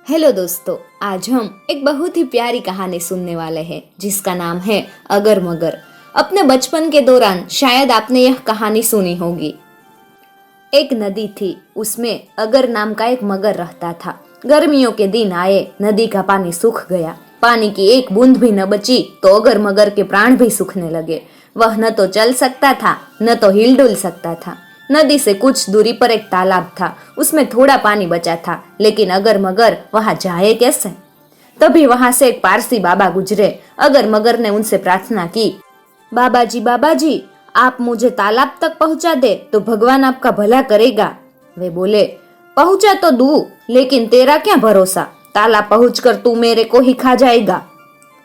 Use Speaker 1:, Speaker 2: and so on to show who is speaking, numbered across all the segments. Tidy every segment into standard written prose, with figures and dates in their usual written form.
Speaker 1: Hello दोस्तों, आज हम एक बहुत ही प्यारी कहानी सुनने वाले हैं जिसका नाम है अगर मगर। अपने बचपन के दौरान शायद आपने यह कहानी सुनी होगी। एक नदी थी, उसमें अगर नाम का एक मगर रहता था। गर्मियों के दिन आए, नदी का पानी सूख गया, पानी की एक बूंद भी न बची तो अगर मगर के प्राण भी सूखने लगे। वह न तो चल सकता था, न तो हिल डुल सकता था। नदी से कुछ दूरी पर एक तालाब था, उसमें थोड़ा पानी बचा था, लेकिन अगर मगर वहां जाए कैसे? तभी वहां से एक पारसी बाबा गुजरे। अगर मगर ने उनसे प्रार्थना की, बाबा जी, आप मुझे तालाब तक पहुंचा दे तो भगवान आपका भला करेगा। वे बोले, पहुंचा तो दूं, लेकिन तेरा क्या भरोसा, तालाब पहुंचकर तू मेरे को ही खा जाएगा।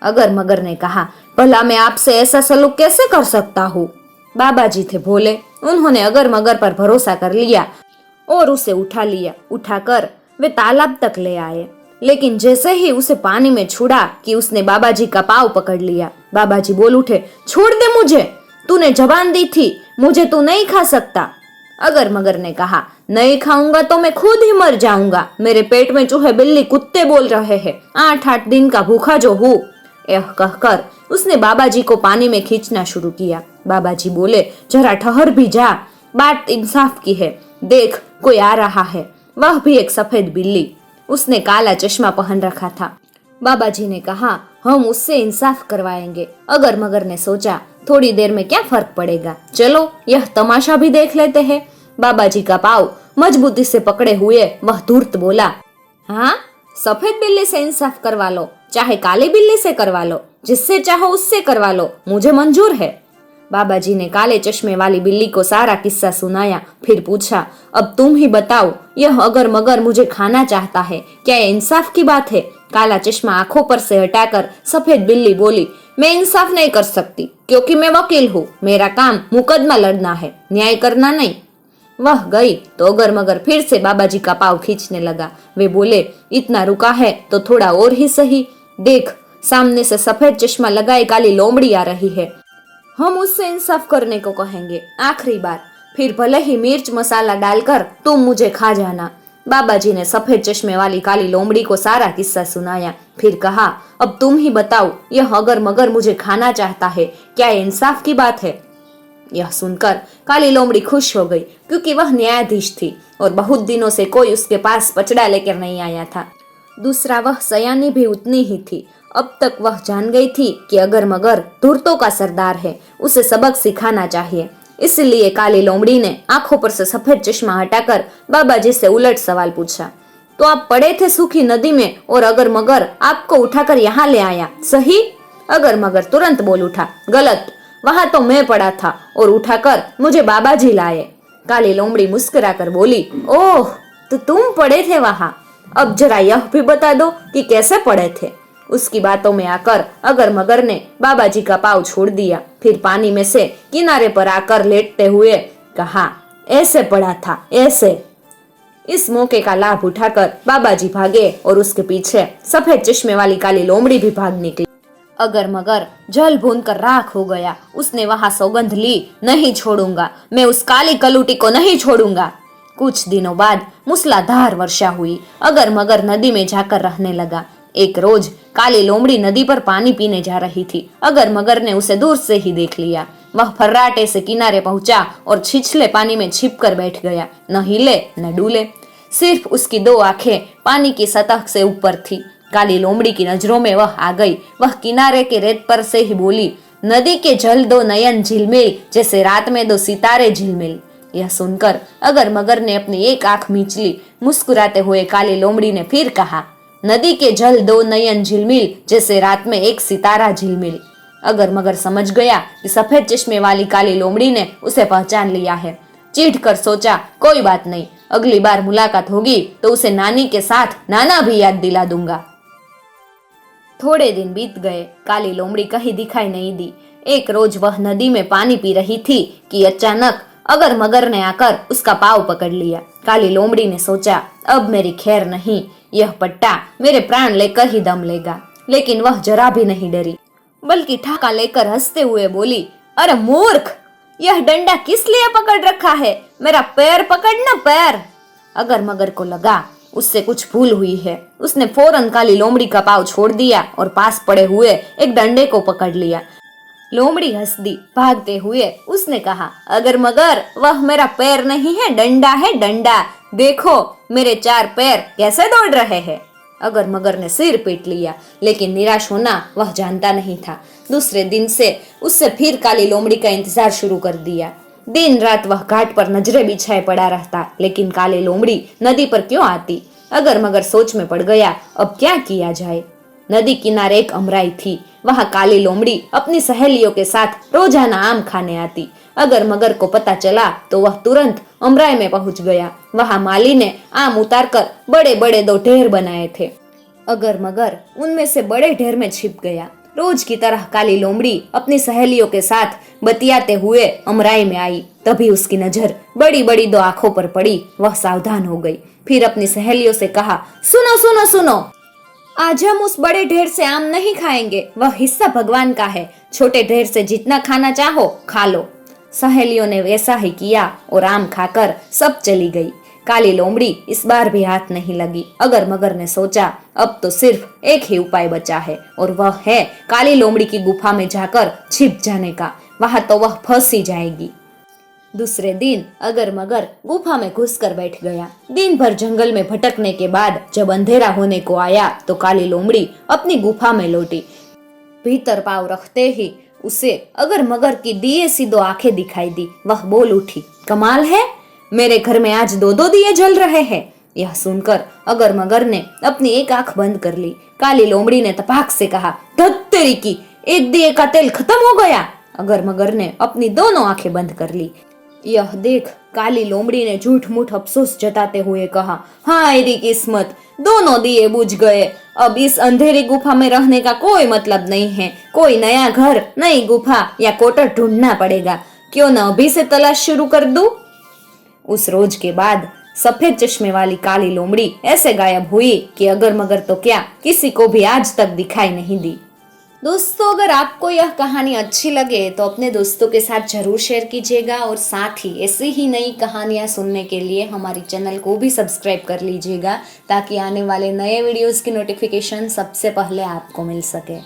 Speaker 1: अगर मगर ने कहा, भला मैं आपसे ऐसा सलूक कैसे कर सकता हूँ? बाबा जी थे भोले, उन्होंने अगर मगर पर भरोसा कर लिया और उसे उठा लिया। उठाकर वे तालाब तक ले आए, लेकिन जैसे ही उसे पानी में छुड़ा कि उसने बाबा जी का पाँव पकड़ लिया। बाबा जी बोल उठे, छोड़ दे मुझे, तूने जबान दी थी, मुझे तू नहीं खा सकता। अगर मगर ने कहा, नहीं खाऊंगा तो मैं खुद ही मर जाऊंगा, मेरे पेट में चूहे बिल्ली कुत्ते बोल रहे हैं, 8-8 दिन का भूखा जो हूँ। यह कहकर उसने बाबा जी को पानी में खींचना शुरू किया। बाबा जी बोले, जरा ठहर भी जा, बात इंसाफ की है, देख कोई आ रहा है, वह भी एक सफेद बिल्ली। उसने काला चश्मा पहन रखा था। बाबा जी ने कहा, हम उससे इंसाफ करवाएंगे। अगर मगर ने सोचा, थोड़ी देर में क्या फर्क पड़ेगा, चलो यह तमाशा भी देख लेते हैं। बाबा जी का पाँव मजबूती से पकड़े हुए वह धूर्त बोला, हाँ, सफेद बिल्ली से इंसाफ करवा लो, चाहे काली बिल्ली से करवा लो, जिससे चाहो उससे करवा लो, मुझे मंजूर है। बाबा जी ने काले चश्मे वाली बिल्ली को सारा किस्सा सुनाया, फिर पूछा, अब तुम ही बताओ, यह अगर मगर मुझे खाना चाहता है, क्या यह इंसाफ की बात है? काला चश्मा आंखों पर से हटाकर सफेद बिल्ली बोली, मैं इंसाफ नहीं कर सकती, क्योंकि मैं वकील हूँ, मेरा काम मुकदमा लड़ना है, न्याय करना नहीं। वह गई तो अगर मगर फिर से बाबा जी का पाँव खींचने लगा। वे बोले, इतना रुका है तो थोड़ा और ही सही, देख सामने से सफेद चश्मा लगाए काली लोमड़ी आ रही है, हम उससे इंसाफ करने को कहेंगे, आखिरी बार, फिर भले ही मिर्च मसाला डालकर तुम मुझे खा जाना। बाबा जी ने सफेद चश्मे वाली काली लोमड़ी को सारा किस्सा सुनाया, फिर कहा, अब तुम ही बताओ, यह अगर मगर मुझे खाना चाहता है, क्या इंसाफ की बात है? यह सुनकर काली लोमड़ी खुश हो गई, क्योंकि वह न्यायाधीश थी और बहुत दिनों से कोई उसके पास पचड़ा लेकर नहीं आया था। दूसरा, वह सयानी भी उतनी ही थी। अब तक वह जान गई थी कि अगर मगर धूर्तों का सरदार है, उसे सबक सिखाना चाहिए। इसलिए काली लोमड़ी ने आंखों पर से सफेद चश्मा हटाकर बाबा जी से उलट सवाल पूछा, तो आप पड़े थे सूखी नदी में और अगर मगर आपको उठाकर यहाँ ले आया, सही? अगर मगर तुरंत बोल उठा, गलत, वहां तो मैं पड़ा था और उठाकर मुझे बाबा जी लाए। काली लोमड़ी मुस्कुराकर बोली, ओह, तो तुम पड़े थे वहां, अब जरा यह भी बता दो कि कैसे पड़े थे। उसकी बातों में आकर अगर मगर ने बाबा जी का पाँव छोड़ दिया, फिर पानी में से किनारे पर आकर लेटते हुए कहा, ऐसे पड़ा था, ऐसे। इस मौके का लाभ उठाकर बाबा जी भागे और उसके पीछे सफेद चश्मे वाली काली लोमड़ी भी भाग निकली। अगर मगर जल भून कर राख हो गया। उसने वहां सौगंध ली, नहीं छोड़ूंगा, मैं उस काली कलूटी को नहीं छोड़ूंगा। कुछ दिनों बाद मूसलाधार वर्षा हुई। अगर मगर नदी में जाकर रहने लगा। एक रोज काली लोमड़ी नदी पर पानी पीने जा रही थी। अगर मगर ने उसे दूर से ही देख लिया। वह फर्राटे से किनारे पहुंचा और छिछले पानी में छिप कर बैठ गया, न हिले न डूले। सिर्फ उसकी 2 आंखें पानी की सतह से ऊपर थी। काली लोमड़ी की नजरों में वह आ गई। वह किनारे के रेत पर से ही बोली, नदी के जल 2 नयन झिलमिल, जैसे रात में 2 सितारे झिलमिल। यह सुनकर अगर मगर ने अपनी एक आंख मींच ली। मुस्कुराते हुए काली लोमड़ी ने फिर कहा, नदी के जल 2 नयन झिलमिल, जैसे रात में 1 सितारा झिलमिल। अगर मगर समझ गया कि सफेद चश्मे वाली काली लोमड़ी ने उसे पहचान लिया है। चिढ़ कर सोचा, कोई बात नहीं, अगली बार मुलाकात होगी तो उसे नानी के साथ नाना भी याद दिला दूंगा। थोड़े दिन बीत गए, काली लोमड़ी कहीं दिखाई नहीं दी। एक रोज वह नदी में पानी पी रही थी कि अचानक अगर मगर ने आकर उसका पाँव पकड़ लिया। काली लोमड़ी ने सोचा, अब मेरी खैर नहीं, यह पट्टा मेरे प्राण लेकर ही दम लेगा। लेकिन वह जरा भी नहीं डरी, बल्कि ठाका लेकर हंसते हुए बोली, अरे मूर्ख, यह डंडा किस लिए पकड़ रखा है? मेरा पैर पकड़ना, पैर। अगर मगर को लगा उससे कुछ भूल हुई है। उसने फौरन काली लोमड़ी का पाँव छोड़ दिया और पास पड़े हुए एक डंडे को पकड़ लिया। लोमड़ी हंस दी। भागते हुए उसने कहा, अगर मगर वह मेरा पैर नहीं है, डंडा है, डंडा। देखो मेरे 4 पैर कैसे दौड़ रहे हैं। अगर मगर ने सिर पीट लिया, लेकिन निराश होना वह जानता नहीं था। दूसरे दिन से उससे फिर काली लोमड़ी का इंतजार शुरू कर दिया। दिन रात वह घाट पर नजरें बिछाए पड़ा रहता, लेकिन काली लोमड़ी नदी पर क्यों आती। अगर मगर सोच में पड़ गया, अब क्या किया जाए। नदी किनारे एक अमराई थी। वहां काली लोमड़ी अपनी सहेलियों के साथ रोजाना आम खाने आती। अगर मगर को पता चला तो वह तुरंत अमराई में पहुंच गया। वहां माली ने आम उतारकर बड़े बड़े 2 ढेर बनाए थे। अगर मगर उनमें से बड़े ढेर में छिप गया। रोज की तरह काली लोमड़ी अपनी सहेलियों के साथ बतियाते हुए अमराई में आई। तभी उसकी नजर बड़ी बड़ी 2 आंखों पर पड़ी। वह सावधान हो गई। फिर अपनी सहेलियों से कहा, सुनो सुनो सुनो, आज हम उस बड़े ढेर से आम नहीं खाएंगे। वह हिस्सा भगवान का है। छोटे ढेर से जितना खाना चाहो खा लो। सहेलियों ने वैसा ही किया और आम खाकर सब चली गई। काली लोमड़ी इस बार भी हाथ नहीं लगी। अगर मगर ने सोचा, अब तो सिर्फ एक ही उपाय बचा है, और वह है काली लोमड़ी की गुफा में जाकर छिप जाने का। वहां तो वह फंस ही जाएगी। दूसरे दिन अगर मगर गुफा में घुसकर बैठ गया। दिन भर जंगल में भटकने के बाद जब अंधेरा होने को आया तो काली लोमड़ी अपनी गुफा में लौटी। भीतर पाँव रखते ही उसे अगर मगर की दिए सी 2 आंखें दिखाई दी। वह बोल उठी, कमाल है, मेरे घर में आज 2 दिए जल रहे हैं। यह सुनकर अगर मगर ने अपनी एक आंख बंद कर ली। काली लोमड़ी ने तपाक से कहा, धत तेरी की, एक दिए का तेल खत्म हो गया। अगर मगर ने अपनी दोनों आंखें बंद कर ली। यह देख काली लोमड़ी ने झूठ मूठ अफसोस जताते हुए कहा, हाँ मेरी किस्मत, 2 दिए बुझ गए। अब इस अंधेरी गुफा में रहने का कोई मतलब नहीं है। कोई नया घर, नई गुफा या कोटर ढूंढना पड़ेगा। क्यों न अभी से तलाश शुरू कर दूं। उस रोज के बाद सफेद चश्मे वाली काली लोमड़ी ऐसे गायब हुई कि अगर मगर तो क्या, किसी को भी आज तक दिखाई नहीं दी। दोस्तों, अगर आपको यह कहानी अच्छी लगे तो अपने दोस्तों के साथ जरूर शेयर कीजिएगा, और साथ ही ऐसी ही नई कहानियां सुनने के लिए हमारी चैनल को भी सब्सक्राइब कर लीजिएगा, ताकि आने वाले नए वीडियोस की नोटिफिकेशन सबसे पहले आपको मिल सके।